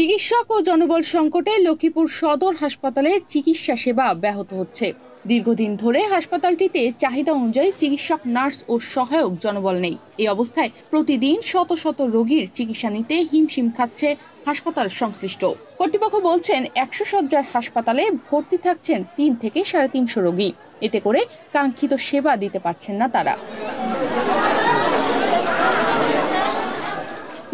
চিকিৎসক ও জনবল সংকটে লক্ষ্মীপুর সদর হাসপাতালে চিকিৎসা সেবা ব্যাহত হচ্ছে। দীর্ঘদিন ধরে হাসপাতালটিতে চাহিদা অনুযায়ী চিকিৎসক, নার্স ও সহায়ক জনবল নেই। এই অবস্থায় প্রতিদিন শত শত রোগীর চিকিৎসা নিতে হিমশিম খাচ্ছে হাসপাতাল সংশ্লিষ্ট কর্তৃপক্ষ। বলছেন ১০০ শয্যার হাসপাতালে ভর্তি থাকছেন ৩ থেকে ৩৫০ রোগী। এতে করে কাঙ্ক্ষিত সেবা দিতে পারছেন না তারা।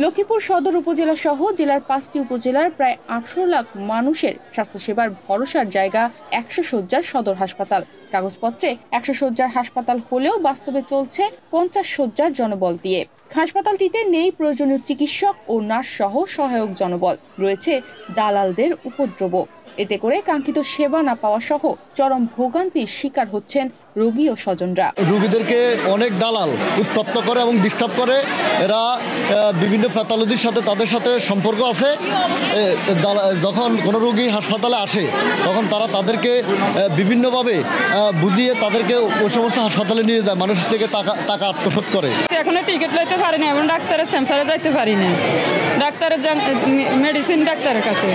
লক্ষ্মীপুর সদর উপজেলা সহ জেলার ৫টি উপজেলার প্রায় ১৮ লাখ মানুষের স্বাস্থ্যসেবার ভরসার জায়গা ১০০ শয্যার সদর হাসপাতাল। কাগজপত্রে ১০০ শয্যার হাসপাতাল হলেও বাস্তবে চলছে ৫০ শয্যার জনবল দিয়ে। হাসপাতালটিতে নেই প্রয়োজনীয় চিকিৎসক ও নার্স সহ সহায়ক জনবল, রয়েছে দালালদের উপদ্রব। এতে করে কাঙ্ক্ষিত সেবা না পাওয়া সহ চরম ভোগান্তির শিকার হচ্ছেন রোগী ও স্বজনরা। রোগীদেরকে অনেক দালাল উত্তপ্ত করে এবং ডিস্টার্ব করে। এরা বিভিন্ন প্যাথোলজির সাথে তাদের সাথে সম্পর্ক আছে। যখন কোনো রোগী হাসপাতালে আসে তখন তারা তাদেরকে বিভিন্নভাবে বুঝিয়ে তাদেরকে ওই সমস্ত হাসপাতালে নিয়ে যায়, মানুষের থেকে টাকা আত্মসাৎ করে। এখনো টিকিট লইতে পারি না এবং ডাক্তারের সেন্টারে যাইতে পারি না, ডাক্তারের মেডিসিন ডাক্তারের কাছে।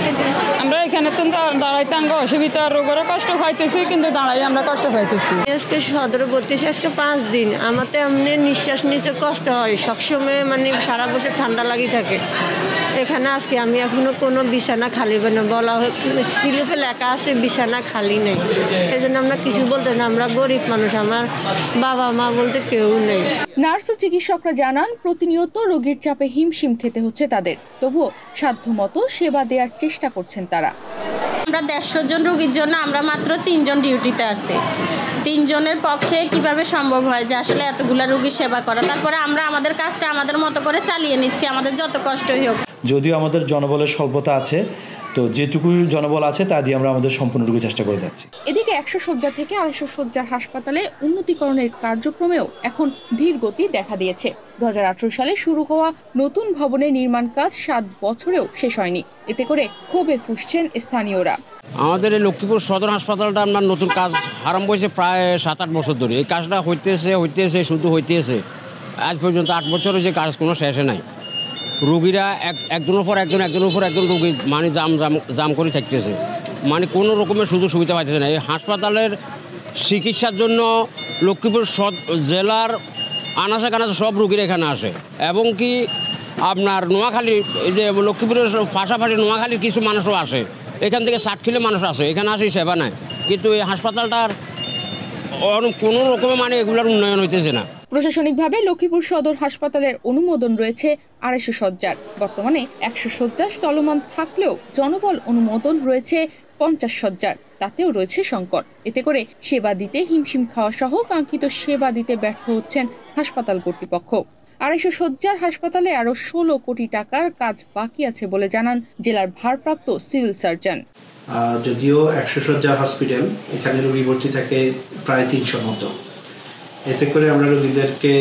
আমরা এখানে তো দাঁড়াইতে আঙ্গ অসুবিধা, রোগেরও কষ্ট পাইতেছি, কিন্তু দাঁড়াই আমরা কষ্ট পাইতেছি। আজকে সদরে ভর্তি আজকে 5 দিন, আমার তো এমনি নিঃশ্বাস নিতে কষ্ট হয়, সবসময় মানে সারা বছর ঠান্ডা লাগি থাকে। এখানে আজকে আমি এখনো কোনো বিছানা খালি না, বলা স্লিপে লেখা আছে বিছানা খালি নেই। এই জন্য আমরা কিছু বলতে না, আমরা গরিব মানুষ, আমার বাবা মা বলতে কেউ নেই। নার্স ও চিকিৎসকরা জানান প্রতিনিয়ত রোগীর চাপে হিমশিম খেতে হচ্ছে তাদের। তবুও সাধ্যমতো সেবা দেওয়ার চেষ্টা করছেন তারা। আমরা ১৫০ জন রোগীর জন্য আমরা মাত্র ৩ জন ডিউটিতে আছি। ৩ জনের পক্ষে কিভাবে সম্ভব হয় যে আসলে এতগুলা রোগীর সেবা করা? তারপরে আমরা আমাদের কাজটা আমাদের মতো করে চালিয়ে নিচ্ছি, আমাদের যত কষ্টই হোক। যদিও আমাদের জনবলের স্বল্পতা আছে, তো যেটুকু জনবল আছে তা দিয়ে আমরা আমাদের সম্পূর্ণটুকু চেষ্টা করে যাচ্ছি। এদিকে ১০০ শয্যা থেকে ২৫০ শয্যার হাসপাতালে উন্নতিকরণের কার্যক্রমেও এখন ধীর গতি দেখা দিয়েছে। ২০১৮ সালে শুরু হওয়া নতুন ভবনের নির্মাণ কাজ 7 বছরেও শেষ হয়নি। এতে করে ক্ষোভে ফুঁসছেন স্থানীয়রা। আমাদের এই লক্ষ্মীপুর সদর হাসপাতালটা আপনার নতুন কাজ আরম্ভ হয়েছে প্রায় 7-8 বছর ধরে। এই কাজটা হইতেছে আজ পর্যন্ত 8 বছর হয়েছে, কাজ কোনো শেষে নাই। রোগীরা একজনের পর একজন রোগী মানে জাম করে থাকতেছে, মানে কোনো রকমের সুযোগ সুবিধা পাইতেছে না। এই হাসপাতালের চিকিৎসার জন্য লক্ষ্মীপুর জেলার আনাচে কানাচে সব রোগীরা এখানে আসে, এবং কি আপনার নোয়াখালী, এই যে লক্ষ্মীপুরের পাশাপাশি নোয়াখালীর কিছু মানুষও আসে, এখান থেকে 60 কিলো মানুষ আসে, এখানে আসে সেবা নেয়। কিন্তু এই হাসপাতালটার কোনো রকমের মানে এগুলোর উন্নয়ন হইতেছে না। প্রশাসনিকভাবে লক্ষ্মীপুর সদর হাসপাতালের অনুমোদন রয়েছে ২৫০ শয্যার। বর্তমানে ১০০ শয্যা চলমান থাকলেও জনবল অনুমোদন রয়েছে ৫০ শয্যার, তাতেও রয়েছে সংকট। এতে করে সেবা দিতে হিমশিম খাওয়া সহ কাঙ্ক্ষিত সেবা দিতে ব্যর্থ হচ্ছেন হাসপাতাল কর্তৃপক্ষ। ২৫০ শয্যার হাসপাতালে আরও ১৬ কোটি টাকার কাজ বাকি আছে বলে জানান জেলার ভারপ্রাপ্ত সিভিল সার্জন। যদিও ১০০ শয্যার হসপিটাল, এখানে রোগী ভর্তি থাকে প্রায় ৩০০ মতো। এতে করে আমরা রোগীদেরকে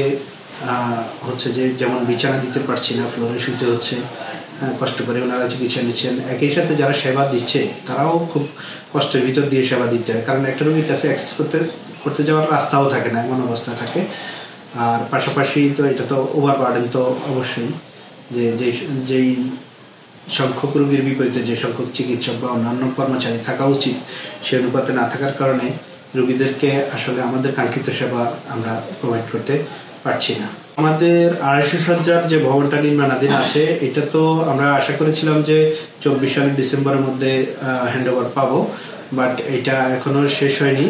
হচ্ছে যে যেমন বিছানা দিতে পারছি না, ফ্লোরে শুতে হচ্ছে, কষ্ট করে ওনারা চিকিৎসা নিচ্ছেন। একই সাথে যারা সেবা দিচ্ছে তারাও খুব কষ্টের ভিতর দিয়ে সেবা দিতে হয়, কারণ একটা রোগীর কাছে অ্যাক্সেস করতে যাওয়ার রাস্তাও থাকে না, এমন অবস্থা থাকে। আর পাশাপাশি তো এটা তো ওভারবার্ডেন তো অবশ্যই, যেই সংখ্যক রোগীর বিপরীতে যে সংখ্যক চিকিৎসক বা অন্যান্য কর্মচারী থাকা উচিত সে অনুপাতে না থাকার কারণে রোগীদেরকে আসলে আমাদের কাঙ্ক্ষিত সেবা আমরা প্রোভাইড করতে পারছি না। আমাদের ২৫০ শয্যার যে ভবনটা নির্মাণাধীন আছে, এটা তো আমরা আশা করেছিলাম যে ২৪ সালের ডিসেম্বরের মধ্যে হ্যান্ডওভার পাবো, বাট এটা এখনো শেষ হয়নি।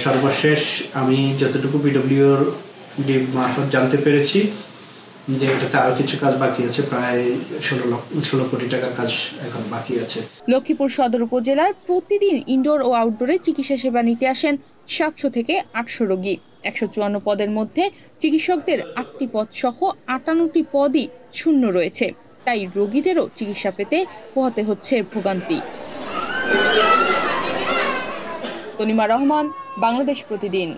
সর্বশেষ আমি যতটুকু পিডব্লিউডি মারফত জানতে পেরেছি যে এটাতে আরো কিছু কাজ বাকি আছে, প্রায় ১৬ কোটি টাকার কাজ এখন বাকি আছে। লক্ষ্মীপুর সদর উপজেলার প্রতিদিন ইনডোর ও আউটডোরে চিকিৎসা সেবা নিতে আসেন ৭০০ থেকে ৮০০ রোগী। ১৫৪ পদের মধ্যে চিকিৎসকদের ৮টি পদ সহ ৫৮টি পদই শূন্য রয়েছে। তাই রোগীদেরও চিকিৎসা পেতে পোহাতে হচ্ছে ভোগান্তি। তনিমা রহমান, বাংলাদেশ প্রতিদিন।